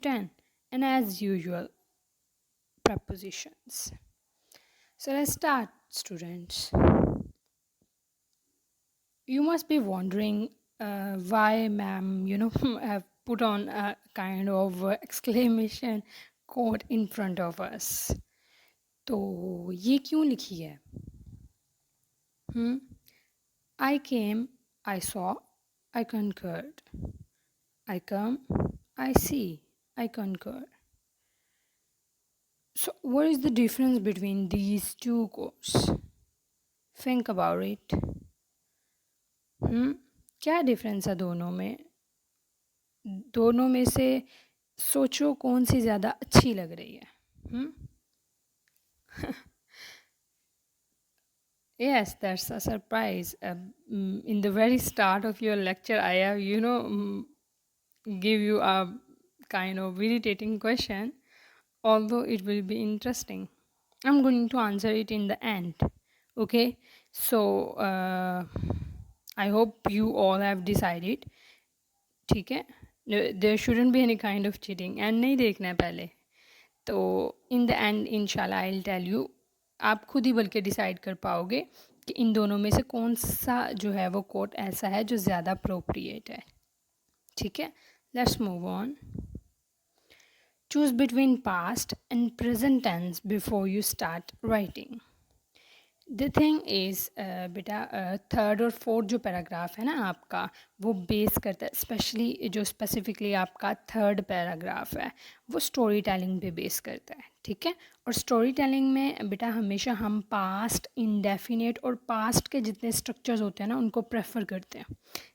10, and as usual, prepositions. So let's start, students. You must be wondering why, ma'am, have put on a kind of exclamation quote in front of us. तो ये क्यों लिखी है? I came, I saw, I concurred. I come, I see, I concur. So, what is the difference between these two quotes? Think about it. क्या difference है दोनों में? दोनों में से सोचो कौन सी ज़्यादा अच्छी लग रही है? Yes, that's a surprise. In the very start of your lecture, I have, give you a kind of irritating question, although it will be interesting. I'm going to answer it in the end. Okay, so I hope you all have decided. ठीक है, there shouldn't be any kind of cheating and नहीं देखना है पहले. तो in the end इंशाल्लाह I'll tell you, आप खुद ही बल्कि डिसाइड कर पाओगे कि इन दोनों में से कौन सा जो है वो कोट ऐसा है जो ज़्यादा अप्रोप्रिएट है. ठीक है, let's move on. Choose between past and present tense before you start writing. The thing is बेटा, थर्ड और फोर्थ जो पैराग्राफ है ना आपका, वो बेस करता है, स्पेशली जो स्पेसिफिकली आपका थर्ड पैराग्राफ है वो स्टोरी टेलिंग पे बेस करता है. ठीक है, और स्टोरी टेलिंग में बेटा हमेशा हम पास्ट, इंडेफिनेट और पास्ट के जितने स्ट्रक्चर्स होते हैं ना उनको प्रेफर करते हैं.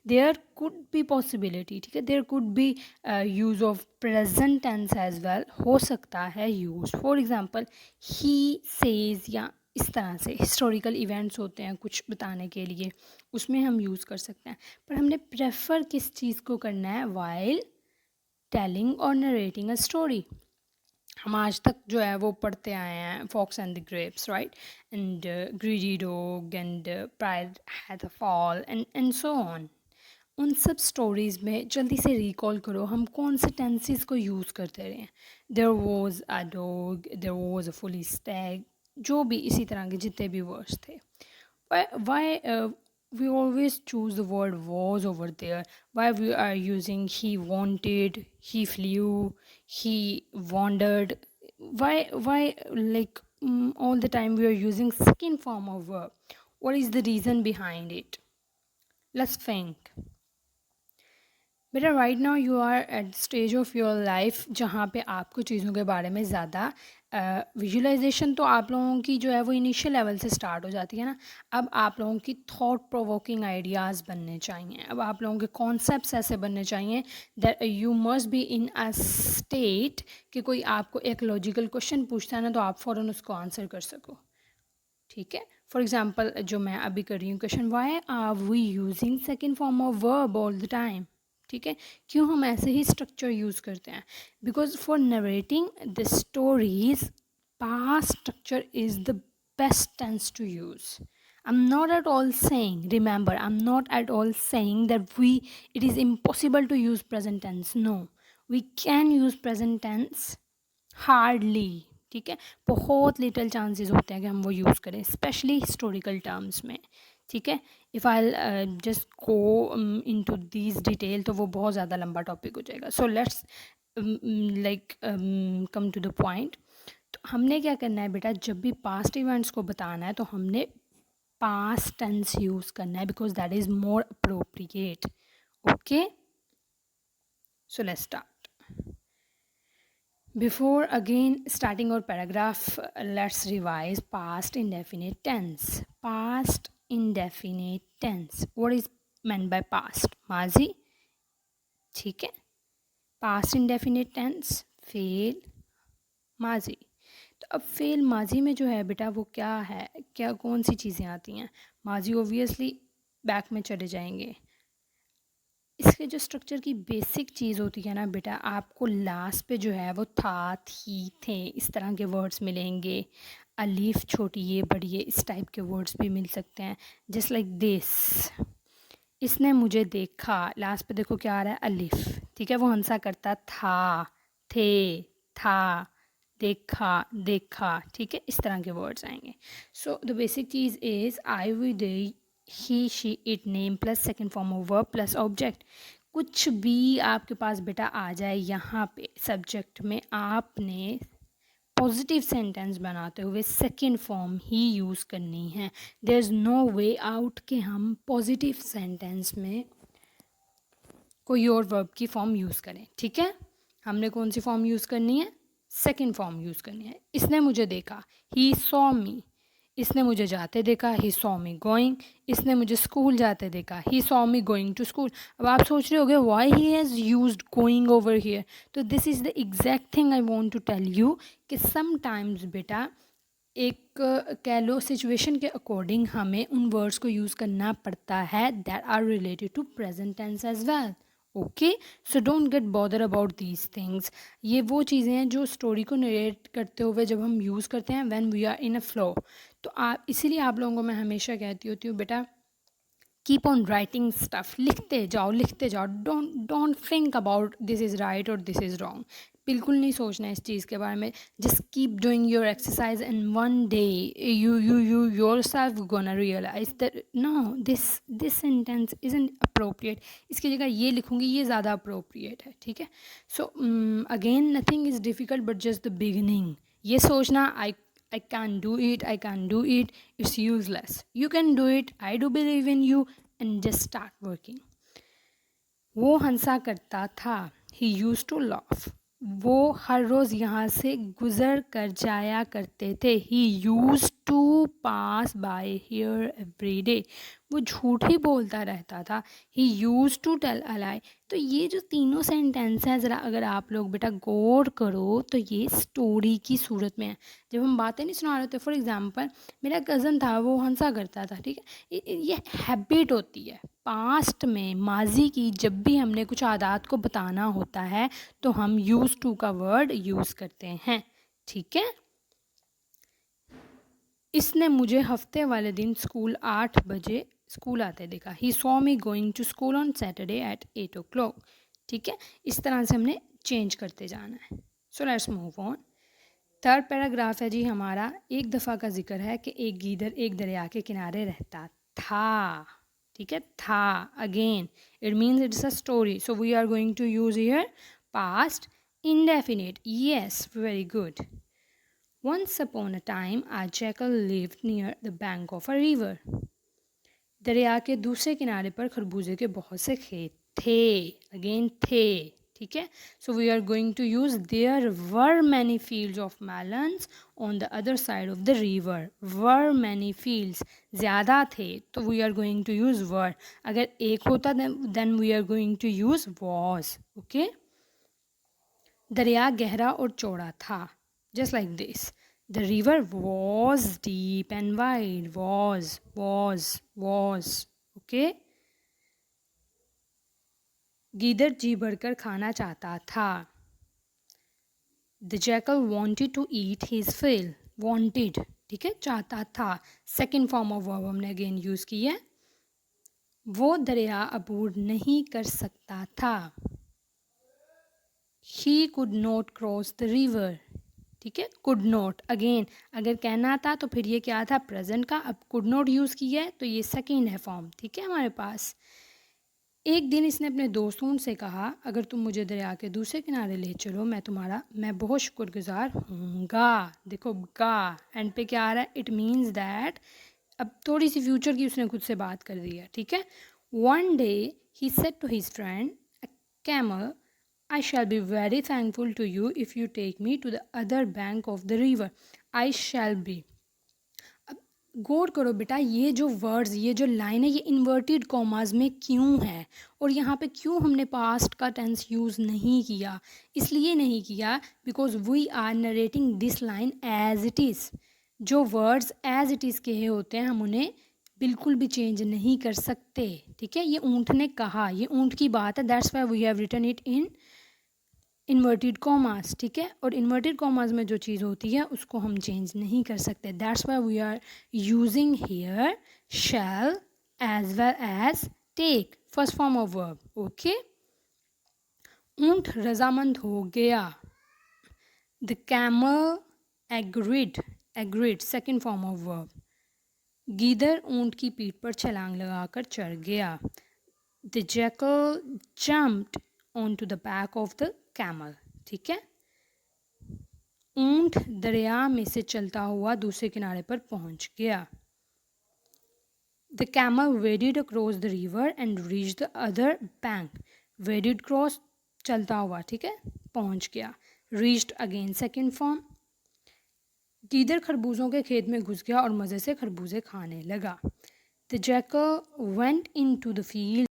देयर कुड बी पॉसिबिलिटी, ठीक है, there could be use of present tense as well, हो सकता है use. For example he says, या इस तरह से हिस्टोरिकल इवेंट्स होते हैं कुछ बताने के लिए, उसमें हम यूज़ कर सकते हैं. पर हमने प्रेफर किस चीज़ को करना है? वाइल टेलिंग और नरेटिंग अ स्टोरी. हम आज तक जो है वो पढ़ते आए हैं fox and the grapes, right, and greedy dog and pride had a fall and so on. उन सब स्टोरीज़ में जल्दी से रिकॉल करो हम कौन से टेंसेस को यूज़ करते रहे हैं. There was a dog, there was a fully stag, जो भी इसी तरह के जितने भी वर्ड्स थे. Why we always choose the word was over there? Why we are using he wanted, he flew, he wandered? Why like all the time we are using second form of verb? What is the reason behind it? Let's think. बेटा right now you are at stage of your life जहाँ पे आपको चीज़ों के बारे में ज़्यादा visualisation तो आप लोगों की जो है वो इनिशियल लेवल से स्टार्ट हो जाती है ना. अब आप लोगों की थॉट प्रोवोकिंग आइडियाज़ बनने चाहिए. अब आप लोगों के कॉन्सेप्ट्स ऐसे बनने चाहिए that you must be in a state कि कोई आपको एक लॉजिकल क्वेश्चन पूछता है ना तो आप फ़ौरन उसको आंसर कर सको. ठीक है, फॉर एग्जाम्पल जो मैं अभी कर रही हूँ question, why are we using second form of verb all the time? ठीक है, क्यों हम ऐसे ही स्ट्रक्चर यूज़ करते हैं? Because for narrating the stories past structure is the best tense to use. I'm not at all saying, remember, I'm not at all saying that it is impossible to use present tense. No, we can use present tense hardly. ठीक है, बहुत little chances होते हैं कि हम वो use करें, specially historical terms में. ठीक है, if I just go into these detail तो वो बहुत ज़्यादा लंबा टॉपिक हो जाएगा. So let's like come to the point. तो हमने क्या करना है बेटा, जब भी पास्ट इवेंट्स को बताना है तो हमने पास्ट टेंस यूज़ करना है because that is more appropriate. Okay, so let's start. Before again starting our paragraph, let's revise past indefinite tense. Past indefinite tense. What is meant by past? माजी. ठीक है, past indefinite tense फेल माजी. तो अब fail माजी में जो है बेटा वो क्या है, क्या कौन सी चीज़ें आती हैं? माजी ओबियसली बैक में चले जाएंगे. इसके जो स्ट्रक्चर की बेसिक चीज़ होती है ना बेटा, आपको लास्ट पे जो है वो था, थी, थे, इस तरह के वर्ड्स मिलेंगे. अलीफ छोटी ये बड़ी ये, इस टाइप के वर्ड्स भी मिल सकते हैं. जस्ट लाइक दिस, इसने मुझे देखा, लास्ट पे देखो क्या आ रहा है, अलीफ. ठीक है, वो हंसा करता था, थे, था, देखा, देखा, ठीक है, इस तरह के वर्ड्स आएंगे. सो द बेसिक चीज़ is I, we, they, he, she, it, name plus second form of verb plus object. कुछ भी आपके पास बेटा आ जाए यहाँ पे सब्जेक्ट में, आपने पॉजिटिव सेंटेंस बनाते हुए सेकेंड फॉर्म ही यूज़ करनी है. There is no way out कि हम पॉजिटिव सेंटेंस में कोई और वर्ब की फॉर्म यूज़ करें. ठीक है, हमने कौन सी फॉर्म यूज़ करनी है? सेकेंड फॉर्म यूज़ करनी है. इसने मुझे देखा, ही सॉ मी. इसने मुझे जाते देखा, ही सॉ मी गोइंग. इसने मुझे स्कूल जाते देखा, he saw me going to school. अब आप सोच रहे होगे why he has used going over here. तो this is the exact thing I want to tell you कि समटाइम्स बेटा एक कह लो सिचुएशन के अकॉर्डिंग हमें उन वर्ड्स को यूज़ करना पड़ता है that are related to present tense as well. Okay, so don't get bother about these things. ये वो चीज़ें हैं जो स्टोरी को नरेट करते हुए जब हम यूज़ करते हैं when we are in a flow. तो आप इसीलिए आप लोगों को मैं हमेशा कहती होती हूँ बेटा, कीप ऑन राइटिंग स्टफ. लिखते जाओ लिखते जाओ. Don't think about this is right और दिस इज़ रॉन्ग. बिल्कुल नहीं सोचना इस चीज़ के बारे में. Just keep doing your exercise and one day you yourself gonna realize that no, this sentence isn't appropriate. इसकी जगह ये लिखूंगी, ये ज़्यादा अप्रोप्रिएट है. ठीक है, so again nothing is difficult but just the beginning. ये सोचना I can't do it, I can't do it, it's useless. You can do it, I do believe in you, and just start working. वो हंसा करता था, he used to laugh. वो हर रोज़ यहाँ से गुज़र कर जाया करते थे, he used to pass by here every day. वो झूठ ही बोलता रहता था, he used to tell a lie. तो ये जो तीनों सेंटेंस हैं ज़रा अगर आप लोग बेटा गौर करो तो ये स्टोरी की सूरत में है. जब हम बातें नहीं सुना रहे होते, फॉर एग्जांपल मेरा कज़न था, वो हंसा करता था. ठीक है, ये हैबिट होती है. पास्ट में माजी की जब भी हमने कुछ आदात को बताना होता है तो हम यूज़ टू का वर्ड यूज़ करते हैं. ठीक है, इसने मुझे हफ्ते वाले दिन स्कूल 8 बजे स्कूल आते देखा. He saw me going to school on Saturday at 8 o'clock. ठीक है, इस तरह से हमने चेंज करते जाना है. So let's move on. Third paragraph है जी हमारा. एक दफ़ा का जिक्र है कि एक गीदड़ एक दरिया के किनारे रहता था. ठीक है, था. Again it means it's a story, so we are going to use here past indefinite. Yes, very good. Once upon a time, a jackal lived near the bank of a river. दरिया के दूसरे किनारे पर खरबूजे के बहुत से खेत थे. अगेन थे. ठीक है, so we are going to use there were many fields of melons on the other side of the river. Were many fields, ज़्यादा थे, तो we are going to use were. अगर एक होता then we are going to use was. Okay, दरिया गहरा और चौड़ा था. Just like this, the river was deep and wide. Was. Okay, गीदड़ जी भरकर खाना चाहता था. The jackal wanted to eat his fill. Wanted, ठीक है, चाहता था. सेकेंड फॉर्म ऑफ वर्ब हमने अगेन यूज़ की है. वो दरिया अबूर नहीं कर सकता था. He could not cross the river. ठीक है, कुड नॉट. अगेन अगर कहना था तो फिर ये क्या था, प्रेजेंट का. अब कुड नॉट यूज़ किया है तो ये सेकेंड है फॉर्म. ठीक है हमारे पास. एक दिन इसने अपने दोस्तों से कहा, अगर तुम मुझे दरिया के दूसरे किनारे ले चलो मैं बहुत शुक्रगुजार हूँगा. देखो गा एंड पे क्या आ रहा है, इट मीन्स दैट. अब थोड़ी सी फ्यूचर की उसने खुद से बात कर दी है. ठीक है, one day he said to his friend a camel, I shall be very thankful to you if you take me to the other bank of the river. I shall be. अब गौर करो बेटा, ये जो वर्ड्स, ये जो line है, ये inverted commas में क्यों है और यहाँ पे क्यों हमने पास्ट का टेंस यूज़ नहीं किया. इसलिए नहीं किया because we are narrating this line as it is. जो वर्ड्स एज इट इज़ के होते हैं हम उन्हें बिल्कुल भी चेंज नहीं कर सकते. ठीक है, ये ऊँट ने कहा, ये ऊँट की बात है, that's why we have written it in inverted commas. ठीक है, और इन्वर्टेड कॉमास में जो चीज़ होती है उसको हम चेंज नहीं कर सकते. That's why we are using here shall as well as take, first form of verb. Okay, ऊँट रजामंद हो गया. The camel agreed second form of verb. गीदड़ ऊंट की पीठ पर छलांग लगाकर चढ़ गया। The jackal jumped on to the back of the camel. ठीक है। ऊंट दरिया में से चलता हुआ दूसरे किनारे पर पहुंच गया। The camel waded across the river and reached the other bank। waded cross चलता हुआ, ठीक है, पहुंच गया। reached again second form. गीदड़ खरबूजों के खेत में घुस गया और मज़े से खरबूजे खाने लगा। The jackal went into the field